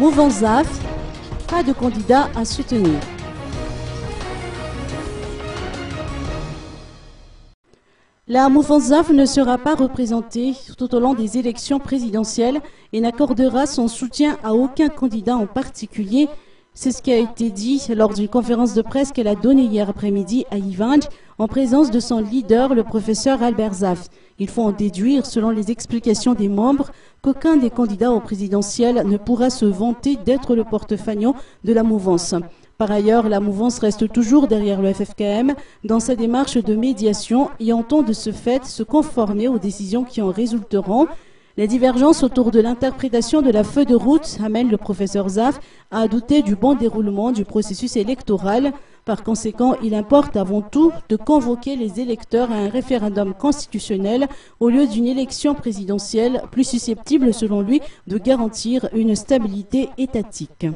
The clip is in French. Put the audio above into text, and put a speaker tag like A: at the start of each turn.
A: Mouvance ZAF, pas de candidat à soutenir. La mouvance ZAF ne sera pas représentée tout au long des élections présidentielles et n'accordera son soutien à aucun candidat en particulier. C'est ce qui a été dit lors d'une conférence de presse qu'elle a donnée hier après-midi à Yvange en présence de son leader, le professeur Albert Zaf. Il faut en déduire, selon les explications des membres, qu'aucun des candidats au présidentiel ne pourra se vanter d'être le porte-fagnon de la mouvance. Par ailleurs, la mouvance reste toujours derrière le FFKM dans sa démarche de médiation et entend de ce fait se conformer aux décisions qui en résulteront. Les divergences autour de l'interprétation de la feuille de route amènent le professeur Zaf à douter du bon déroulement du processus électoral. Par conséquent, il importe avant tout de convoquer les électeurs à un référendum constitutionnel au lieu d'une élection présidentielle plus susceptible, selon lui, de garantir une stabilité étatique.